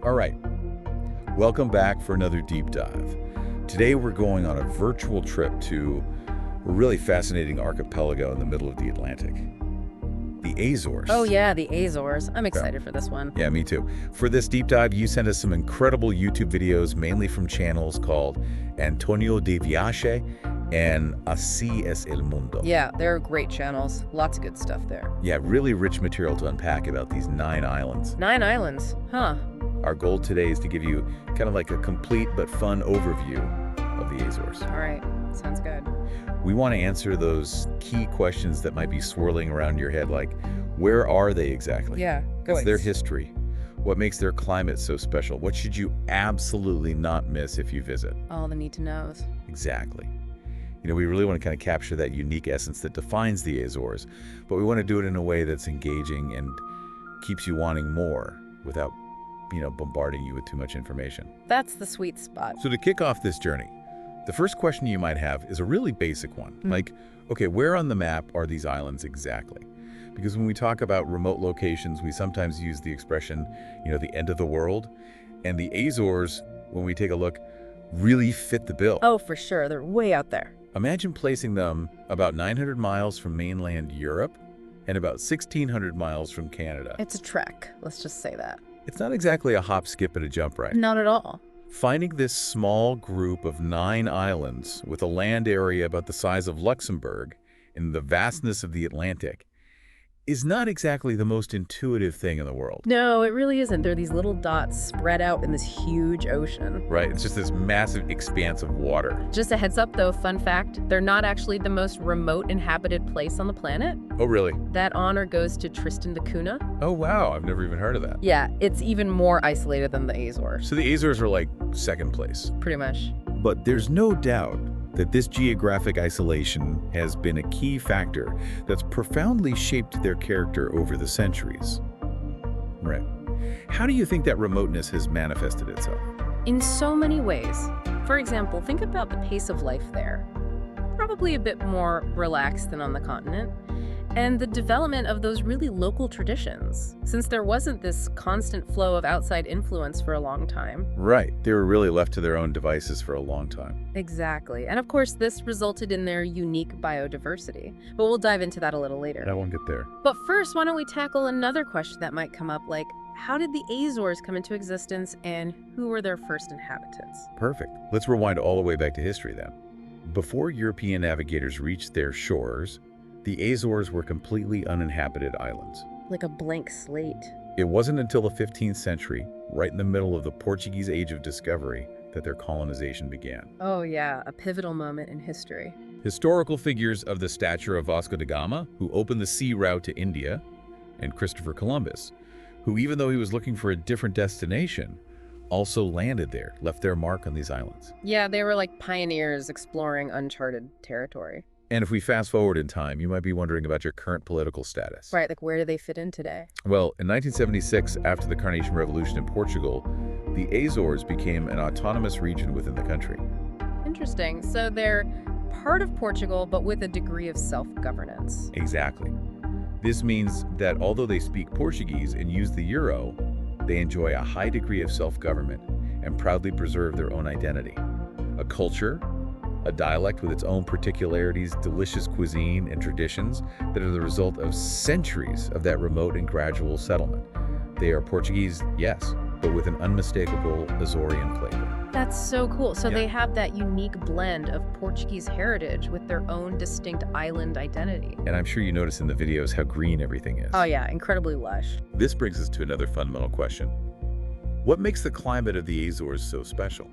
All right, welcome back for another deep dive. Today we're going on a virtual trip to a really fascinating archipelago in the middle of the Atlantic, the Azores. Oh yeah, the Azores. I'm Yeah, excited for this one. yeah, me too. For this deep dive, you sent us some incredible YouTube videos, mainly from channels called Antonio de Viaje and Así es el Mundo. Yeah, they're great channels. Lots of good stuff there. Yeah, really rich material to unpack about these 9 islands. 9 islands. Huh. Our goal today is to give you kind of like a complete but fun overview of the Azores. All right. Sounds good. We want to answer those key questions that might be swirling around your head, like where are they exactly? Yeah. Go What's their ahead. history? What makes their climate so special? What should you absolutely not miss if you visit? All the need to knows. Exactly. We really want to kind of capture that unique essence that defines the Azores, but we want to do it in a way that's engaging and keeps you wanting more without, bombarding you with too much information. That's the sweet spot. So to kick off this journey, the first question you might have is a really basic one. Mm. Like, okay, where on the map are these islands exactly? Because when we talk about remote locations, we sometimes use the expression, the end of the world. And the Azores, when we take a look, really fit the bill. Oh, for sure. They're way out there. Imagine placing them about 900 miles from mainland Europe and about 1,600 miles from Canada. It's a trek. Let's just say that. It's not exactly a hop, skip, and a jump, right? Not at all. Finding this small group of 9 islands with a land area about the size of Luxembourg in the vastness of the Atlantic is not exactly the most intuitive thing in the world. No, it really isn't. They're these little dots spread out in this huge ocean. Right? It's just this massive expanse of water. Just a heads up though, fun fact, they're not actually the most remote inhabited place on the planet. Oh, really? That honor goes to Tristan da Cunha. Oh, wow. I've never even heard of that. Yeah, it's even more isolated than the Azores. So the Azores are like second place. Pretty much. But there's no doubt that this geographic isolation has been a key factor that's profoundly shaped their character over the centuries. Right. How do you think that remoteness has manifested itself? In so many ways. For example, think about the pace of life there. Probably a bit more relaxed than on the continent. And the development of those really local traditions, since there wasn't this constant flow of outside influence for a long time. Right. They were really left to their own devices for a long time. Exactly. And of course, this resulted in their unique biodiversity. But we'll dive into that a little later. I won't get there. But first, why don't we tackle another question that might come up, like, how did the Azores come into existence and who were their first inhabitants? Perfect. Let's rewind all the way back to history then. Before European navigators reached their shores, the Azores were completely uninhabited islands. Like a blank slate. It wasn't until the 15th century, right in the middle of the Portuguese Age of Discovery, that their colonization began. Oh yeah, a pivotal moment in history. Historical figures of the stature of Vasco da Gama, who opened the sea route to India, and Christopher Columbus, who, even though he was looking for a different destination, also landed there, left their mark on these islands. Yeah, they were like pioneers exploring uncharted territory. And if we fast forward in time, you might be wondering about your current political status. Right, like where do they fit in today? Well, in 1976, after the Carnation Revolution in Portugal, the Azores became an autonomous region within the country. Interesting. So they're part of Portugal, but with a degree of self-governance. Exactly. This means that although they speak Portuguese and use the euro, they enjoy a high degree of self-government and proudly preserve their own identity. A culture, a dialect with its own particularities, delicious cuisine, and traditions that are the result of centuries of that remote and gradual settlement. They are Portuguese, yes, but with an unmistakable Azorean flavor. That's so cool. So Yeah. they have that unique blend of Portuguese heritage with their own distinct island identity. And I'm sure you notice in the videos how green everything is. Oh yeah, incredibly lush. This brings us to another fundamental question. What makes the climate of the Azores so special?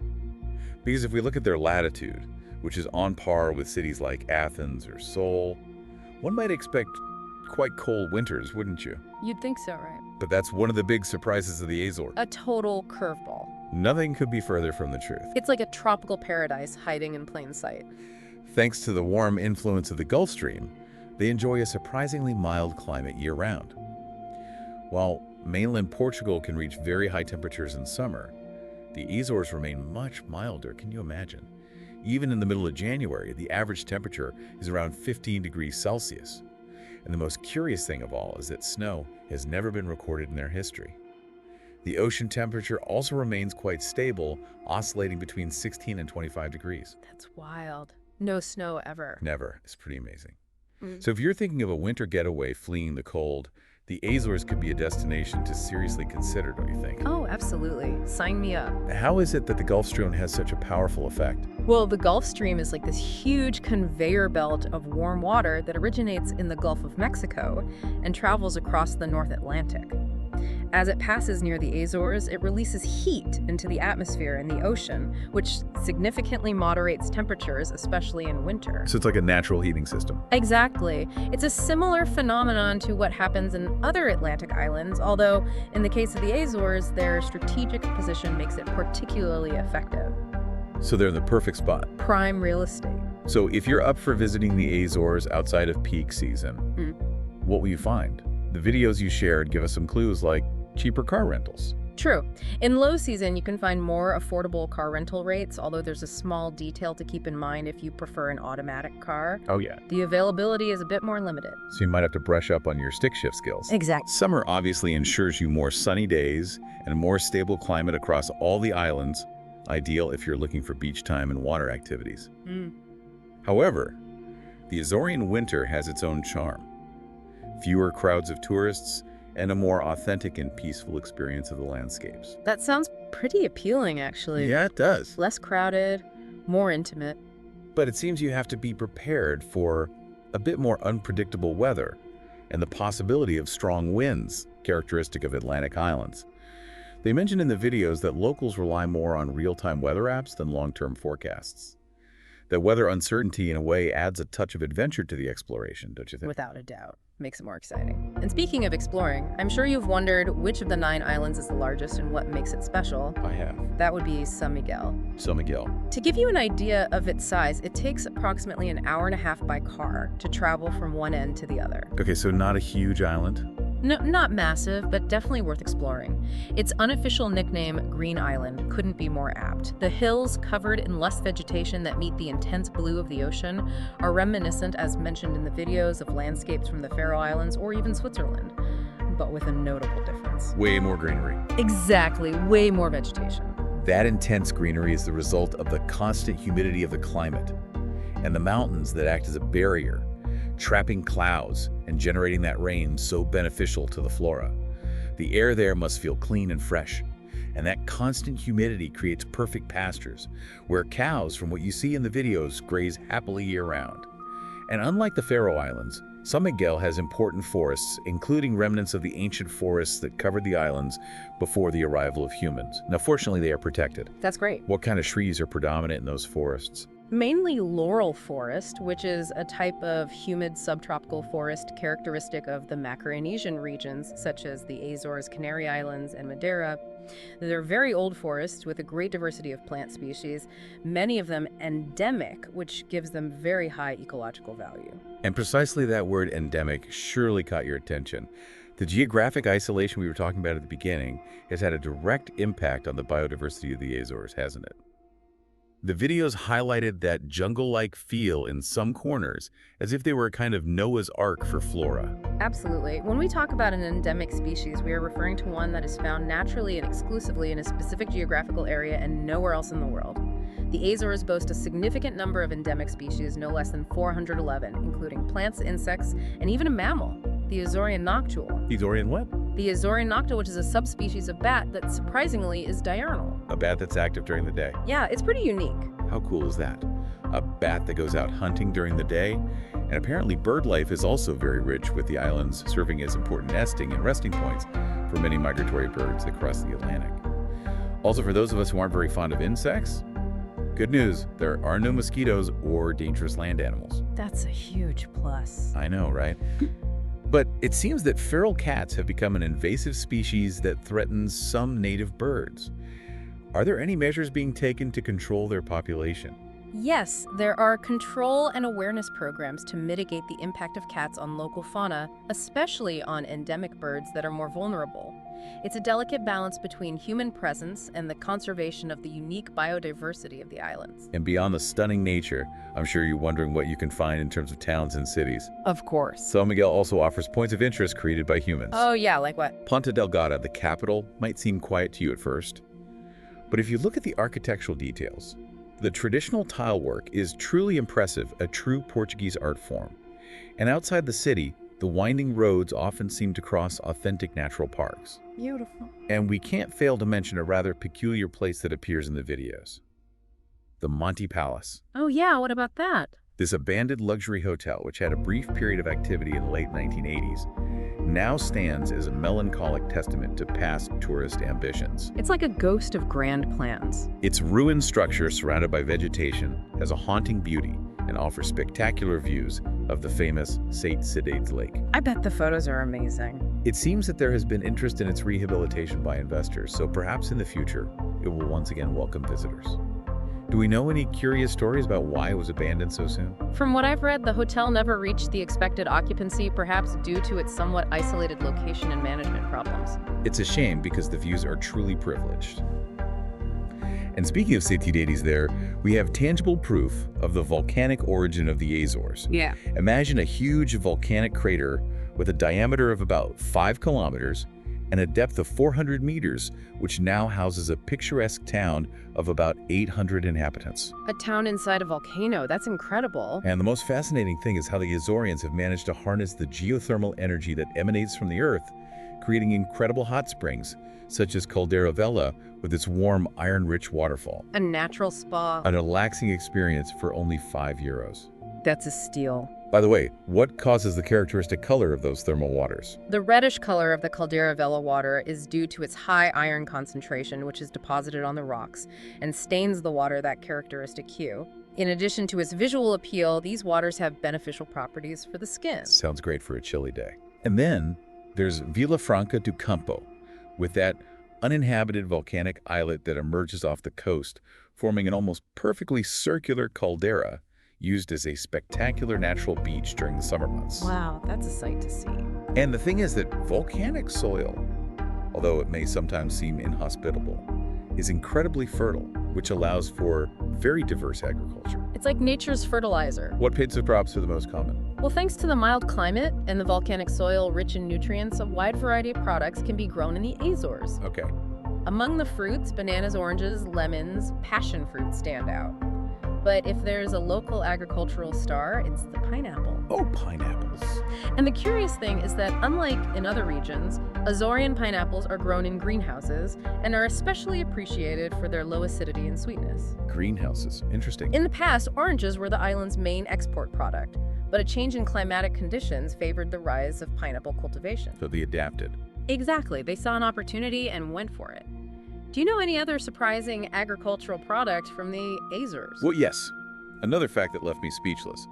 Because if we look at their latitude, which is on par with cities like Athens or Seoul, one might expect quite cold winters, wouldn't you? You'd think so, right? But that's one of the big surprises of the Azores. A total curveball. Nothing could be further from the truth. It's like a tropical paradise hiding in plain sight. Thanks to the warm influence of the Gulf Stream, they enjoy a surprisingly mild climate year-round. While mainland Portugal can reach very high temperatures in summer, the Azores remain much milder. Can you imagine? Even in the middle of January, the average temperature is around 15 degrees Celsius. And the most curious thing of all is that snow has never been recorded in their history. The ocean temperature also remains quite stable, oscillating between 16 and 25 degrees. That's wild. No snow ever. Never. It's pretty amazing. Mm. So if you're thinking of a winter getaway fleeing the cold, the Azores could be a destination to seriously consider, don't you think? Oh, absolutely. Sign me up. How is it that the Gulf Stream has such a powerful effect? Well, the Gulf Stream is like this huge conveyor belt of warm water that originates in the Gulf of Mexico and travels across the North Atlantic. As it passes near the Azores, it releases heat into the atmosphere and the ocean, which significantly moderates temperatures, especially in winter. So it's like a natural heating system. Exactly. It's a similar phenomenon to what happens in other Atlantic islands, although in the case of the Azores, their strategic position makes it particularly effective. So they're in the perfect spot. Prime real estate. So if you're up for visiting the Azores outside of peak season, what will you find? The videos you shared give us some clues like cheaper car rentals. True. In low season, you can find more affordable car rental rates, although there's a small detail to keep in mind if you prefer an automatic car. Oh yeah. The availability is a bit more limited. So you might have to brush up on your stick shift skills. Exactly. Summer obviously ensures you more sunny days and a more stable climate across all the islands, ideal if you're looking for beach time and water activities. However, the Azorean winter has its own charm. Fewer crowds of tourists, and a more authentic and peaceful experience of the landscapes. That sounds pretty appealing, actually. Yeah, it does. Less crowded, more intimate. But it seems you have to be prepared for a bit more unpredictable weather and the possibility of strong winds, characteristic of Atlantic islands. They mentioned in the videos that locals rely more on real-time weather apps than long-term forecasts. That weather uncertainty, in a way, adds a touch of adventure to the exploration, don't you think? Without a doubt. Makes it more exciting. And speaking of exploring, I'm sure you've wondered which of the 9 islands is the largest and what makes it special. I have. That would be San Miguel. San Miguel. To give you an idea of its size, it takes approximately an hour and a half by car to travel from one end to the other. Okay, so not a huge island. No, not massive, but definitely worth exploring. Its unofficial nickname, Green Island, couldn't be more apt. The hills, covered in lush vegetation that meet the intense blue of the ocean, are reminiscent, as mentioned in the videos, of landscapes from the Faroe Islands or even Switzerland, but with a notable difference. Way more greenery. Exactly, way more vegetation. That intense greenery is the result of the constant humidity of the climate and the mountains that act as a barrier, trapping clouds and generating that rain so beneficial to the flora. The air there must feel clean and fresh, and that constant humidity creates perfect pastures, where cows, from what you see in the videos, graze happily year-round. And unlike the Faroe Islands, San Miguel has important forests, including remnants of the ancient forests that covered the islands before the arrival of humans. Now, fortunately, they are protected. That's great. What kind of trees are predominant in those forests? Mainly laurel forest, which is a type of humid subtropical forest characteristic of the Macaronesian regions, such as the Azores, Canary Islands, and Madeira. They're very old forests with a great diversity of plant species, many of them endemic, which gives them very high ecological value. And precisely that word endemic surely caught your attention. The geographic isolation we were talking about at the beginning has had a direct impact on the biodiversity of the Azores, hasn't it? The videos highlighted that jungle-like feel in some corners, as if they were a kind of Noah's Ark for flora. Absolutely. When we talk about an endemic species, we are referring to one that is found naturally and exclusively in a specific geographical area and nowhere else in the world. The Azores boast a significant number of endemic species, no less than 411, including plants, insects, and even a mammal, the Azorean noctule. The Azorean what? The Azorean noctule, which is a subspecies of bat that surprisingly is diurnal. A bat that's active during the day. Yeah, it's pretty unique. How cool is that? A bat that goes out hunting during the day? And apparently bird life is also very rich, with the islands serving as important nesting and resting points for many migratory birds that cross the Atlantic. Also, for those of us who aren't very fond of insects, good news, there are no mosquitoes or dangerous land animals. That's a huge plus. I know, right? But it seems that feral cats have become an invasive species that threatens some native birds. Are there any measures being taken to control their population? Yes, there are control and awareness programs to mitigate the impact of cats on local fauna, especially on endemic birds that are more vulnerable. It's a delicate balance between human presence and the conservation of the unique biodiversity of the islands. And beyond the stunning nature, I'm sure you're wondering what you can find in terms of towns and cities. Of course. San Miguel also offers points of interest created by humans. Oh yeah, like what? Ponta Delgada, the capital, might seem quiet to you at first. But if you look at the architectural details, the traditional tile work is truly impressive, a true Portuguese art form. And outside the city, the winding roads often seem to cross authentic natural parks. Beautiful. And we can't fail to mention a rather peculiar place that appears in the videos. The Monte Palace. Oh yeah, what about that? This abandoned luxury hotel, which had a brief period of activity in the late 1980s, now stands as a melancholic testament to past tourist ambitions. It's like a ghost of grand plans. Its ruined structure, surrounded by vegetation, has a haunting beauty and offers spectacular views of the famous Saint Sidade's Lake. I bet the photos are amazing. It seems that there has been interest in its rehabilitation by investors, so perhaps in the future, it will once again welcome visitors. Do we know any curious stories about why it was abandoned so soon? From what I've read, the hotel never reached the expected occupancy, perhaps due to its somewhat isolated location and management problems. It's a shame because the views are truly privileged. And speaking of Citidades there, we have tangible proof of the volcanic origin of the Azores. Yeah. Imagine a huge volcanic crater with a diameter of about 5 kilometers and a depth of 400 meters, which now houses a picturesque town of about 800 inhabitants. A town inside a volcano, that's incredible. And the most fascinating thing is how the Azorians have managed to harness the geothermal energy that emanates from the earth, creating incredible hot springs, such as Caldera Vella with its warm, iron-rich waterfall. A natural spa. A relaxing experience for only €5. That's a steal. By the way, what causes the characteristic color of those thermal waters? The reddish color of the Caldera Vella water is due to its high iron concentration, which is deposited on the rocks, and stains the water that characteristic hue. In addition to its visual appeal, these waters have beneficial properties for the skin. Sounds great for a chilly day. And then there's Vilafranca do Campo, with that uninhabited volcanic islet that emerges off the coast, forming an almost perfectly circular caldera used as a spectacular natural beach during the summer months. Wow, that's a sight to see. And the thing is that volcanic soil, although it may sometimes seem inhospitable, is incredibly fertile, which allows for very diverse agriculture. It's like nature's fertilizer. What pits of crops are the most common? Well, thanks to the mild climate and the volcanic soil rich in nutrients, a wide variety of products can be grown in the Azores. Okay. Among the fruits, bananas, oranges, lemons, passion fruit stand out. But if there's a local agricultural star, it's the pineapple. Oh, pineapples. And the curious thing is that, unlike in other regions, Azorean pineapples are grown in greenhouses and are especially appreciated for their low acidity and sweetness. Greenhouses. Interesting. In the past, oranges were the island's main export product, but a change in climatic conditions favored the rise of pineapple cultivation. So they adapted. Exactly. They saw an opportunity and went for it. Do you know any other surprising agricultural product from the Azores? Well, yes. Another fact that left me speechless.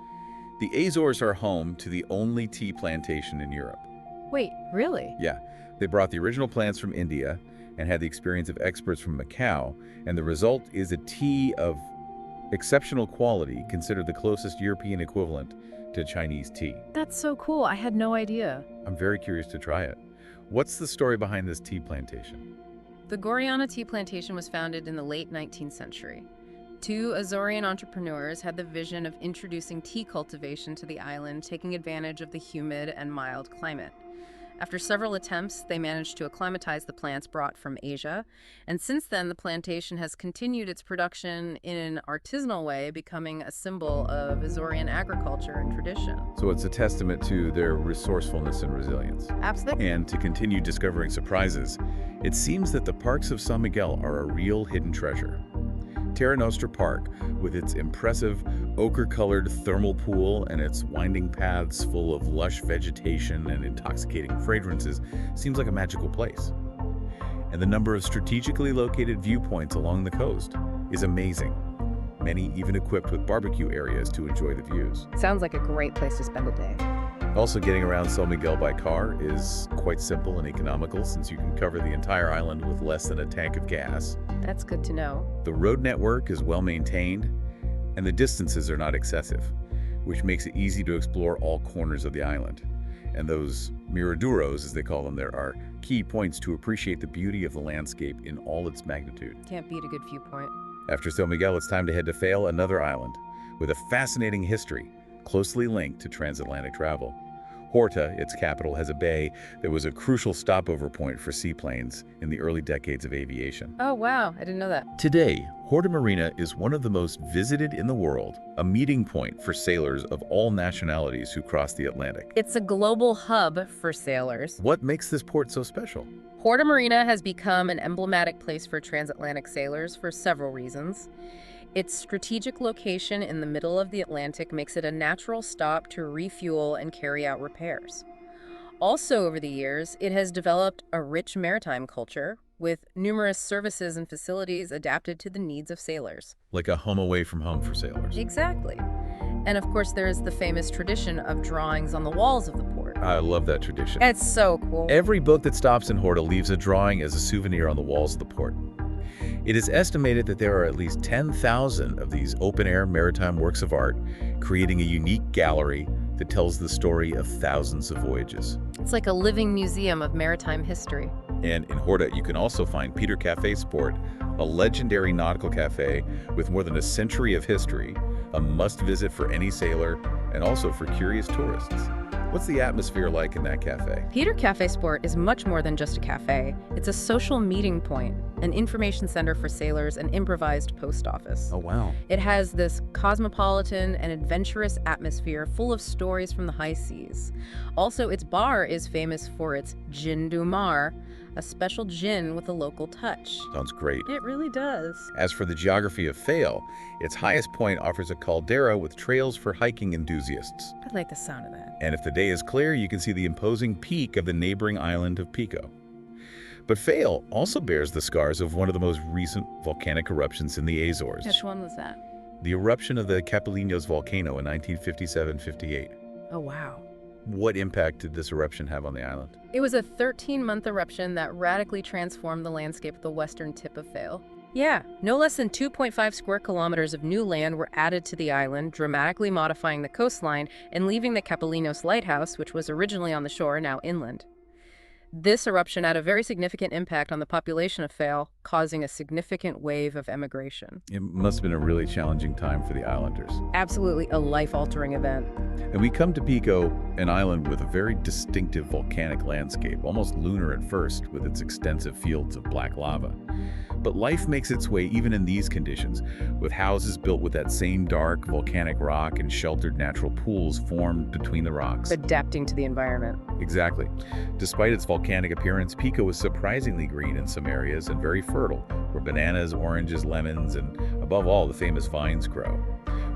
The Azores are home to the only tea plantation in Europe. Wait, really? Yeah, they brought the original plants from India and had the experience of experts from Macau, and the result is a tea of exceptional quality, considered the closest European equivalent to Chinese tea. That's so cool. I had no idea. I'm very curious to try it. What's the story behind this tea plantation? The Goriana tea plantation was founded in the late 19th century. Two Azorean entrepreneurs had the vision of introducing tea cultivation to the island, taking advantage of the humid and mild climate. After several attempts, they managed to acclimatize the plants brought from Asia, and since then the plantation has continued its production in an artisanal way, becoming a symbol of Azorean agriculture and tradition. So it's a testament to their resourcefulness and resilience. Absolutely. And to continue discovering surprises, it seems that the parks of San Miguel are a real hidden treasure. Terra Nostra Park, with its impressive ochre-colored thermal pool and its winding paths full of lush vegetation and intoxicating fragrances, seems like a magical place. And the number of strategically located viewpoints along the coast is amazing, many even equipped with barbecue areas to enjoy the views. Sounds like a great place to spend a day. Also, getting around San Miguel by car is quite simple and economical, since you can cover the entire island with less than a tank of gas. That's good to know. The road network is well maintained, and the distances are not excessive, which makes it easy to explore all corners of the island. And those miraduros, as they call them there, are key points to appreciate the beauty of the landscape in all its magnitude. Can't beat a good viewpoint. After São Miguel, it's time to head to Fale, another island with a fascinating history closely linked to transatlantic travel. Horta, its capital, has a bay that was a crucial stopover point for seaplanes in the early decades of aviation. Oh, wow. I didn't know that. Today, Horta Marina is one of the most visited in the world, a meeting point for sailors of all nationalities who cross the Atlantic. It's a global hub for sailors. What makes this port so special? Horta Marina has become an emblematic place for transatlantic sailors for several reasons. Its strategic location in the middle of the Atlantic makes it a natural stop to refuel and carry out repairs. Also, over the years, it has developed a rich maritime culture with numerous services and facilities adapted to the needs of sailors. Like a home away from home for sailors. Exactly. And of course, there is the famous tradition of drawings on the walls of the port. I love that tradition. It's so cool. Every boat that stops in Horta leaves a drawing as a souvenir on the walls of the port. It is estimated that there are at least 10,000 of these open-air maritime works of art, creating a unique gallery that tells the story of thousands of voyages. It's like a living museum of maritime history. And in Horta, you can also find Peter Cafe Sport, a legendary nautical cafe with more than a century of history, a must-visit for any sailor and also for curious tourists. What's the atmosphere like in that cafe? Peter Cafe Sport is much more than just a cafe. It's a social meeting point, an information center for sailors, an improvised post office. Oh, wow. It has this cosmopolitan and adventurous atmosphere full of stories from the high seas. Also, its bar is famous for its gin du mar, a special gin with a local touch. Sounds great. It really does. As for the geography of Fale, its highest point offers a caldera with trails for hiking enthusiasts. I like the sound of that. And if the day is clear, you can see the imposing peak of the neighboring island of Pico. But Fale also bears the scars of one of the most recent volcanic eruptions in the Azores. Which one was that? The eruption of the Capelinos volcano in 1957-58. Oh, wow. What impact did this eruption have on the island? It was a 13-month eruption that radically transformed the landscape of the western tip of Fale. Yeah, no less than 2.5 square kilometers of new land were added to the island, dramatically modifying the coastline and leaving the Capelinos lighthouse, which was originally on the shore, now inland. This eruption had a very significant impact on the population of Fale, causing a significant wave of emigration. It must have been a really challenging time for the islanders. Absolutely a life-altering event. And we come to Pico, an island with a very distinctive volcanic landscape, almost lunar at first, with its extensive fields of black lava. But life makes its way even in these conditions, with houses built with that same dark volcanic rock and sheltered natural pools formed between the rocks. Adapting to the environment. Exactly. Despite its volcanic appearance, Pico is surprisingly green in some areas and very fertile, where bananas, oranges, lemons, and above all, the famous vines grow.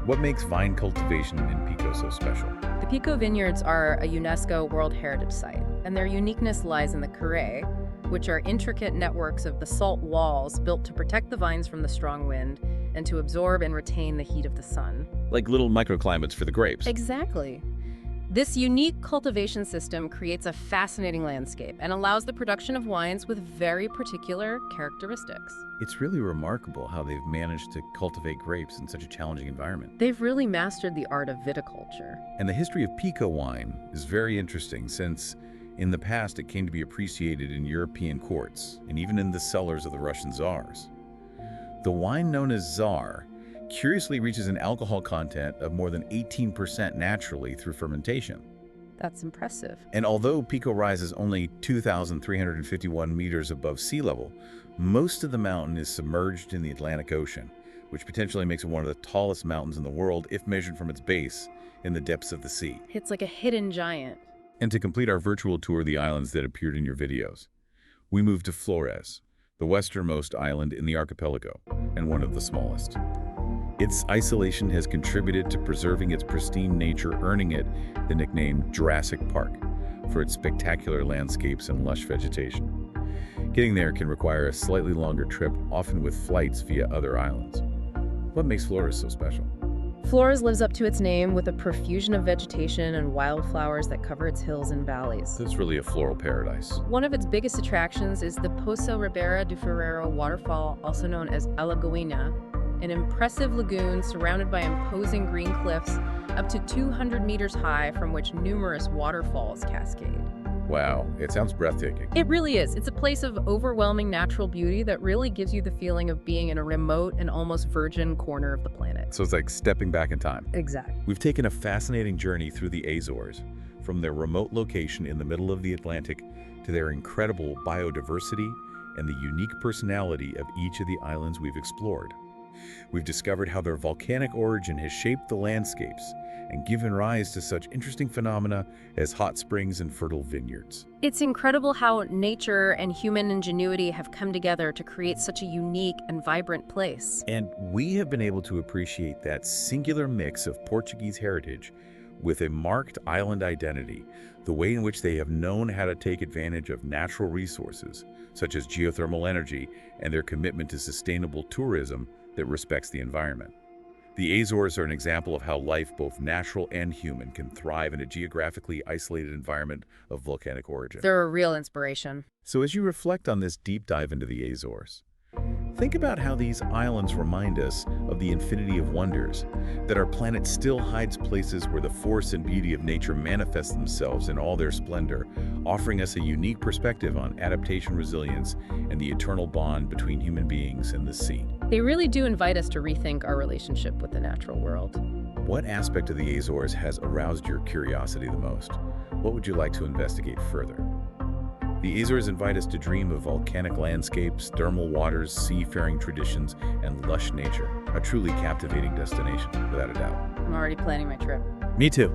What makes vine cultivation in Pico so special? The Pico vineyards are a UNESCO World Heritage Site, and their uniqueness lies in the carré, which are intricate networks of basalt walls built to protect the vines from the strong wind and to absorb and retain the heat of the sun. Like little microclimates for the grapes. Exactly. This unique cultivation system creates a fascinating landscape and allows the production of wines with very particular characteristics. It's really remarkable how they've managed to cultivate grapes in such a challenging environment. They've really mastered the art of viticulture. And the history of Pico wine is very interesting since in the past it came to be appreciated in European courts and even in the cellars of the Russian czars. The wine known as Tsar curiously reaches an alcohol content of more than 18% naturally through fermentation. That's impressive. And although Pico rises only 2,351 meters above sea level, most of the mountain is submerged in the Atlantic Ocean, which potentially makes it one of the tallest mountains in the world if measured from its base in the depths of the sea. It's like a hidden giant. And to complete our virtual tour of the islands that appeared in your videos, we moved to Flores, the westernmost island in the archipelago, and one of the smallest. Its isolation has contributed to preserving its pristine nature, earning it the nickname Jurassic Park for its spectacular landscapes and lush vegetation. Getting there can require a slightly longer trip, often with flights via other islands. What makes Flores so special? Flores lives up to its name with a profusion of vegetation and wildflowers that cover its hills and valleys. It's really a floral paradise. One of its biggest attractions is the Poço Ribeira do Ferreiro waterfall, also known as Alagoinha, an impressive lagoon surrounded by imposing green cliffs up to 200 meters high from which numerous waterfalls cascade. Wow, it sounds breathtaking. It really is. It's a place of overwhelming natural beauty that really gives you the feeling of being in a remote and almost virgin corner of the planet. So it's like stepping back in time. Exactly. We've taken a fascinating journey through the Azores, from their remote location in the middle of the Atlantic to their incredible biodiversity and the unique personality of each of the islands we've explored. We've discovered how their volcanic origin has shaped the landscapes and given rise to such interesting phenomena as hot springs and fertile vineyards. It's incredible how nature and human ingenuity have come together to create such a unique and vibrant place. And we have been able to appreciate that singular mix of Portuguese heritage with a marked island identity, the way in which they have known how to take advantage of natural resources, such as geothermal energy, and their commitment to sustainable tourism that respects the environment. The Azores are an example of how life, both natural and human, can thrive in a geographically isolated environment of volcanic origin. They're a real inspiration. So as you reflect on this deep dive into the Azores, think about how these islands remind us of the infinity of wonders, that our planet still hides places where the force and beauty of nature manifest themselves in all their splendor, offering us a unique perspective on adaptation, resilience, and the eternal bond between human beings and the sea. They really do invite us to rethink our relationship with the natural world. What aspect of the Azores has aroused your curiosity the most? What would you like to investigate further? The Azores invite us to dream of volcanic landscapes, thermal waters, seafaring traditions, and lush nature. A truly captivating destination, without a doubt. I'm already planning my trip. Me too.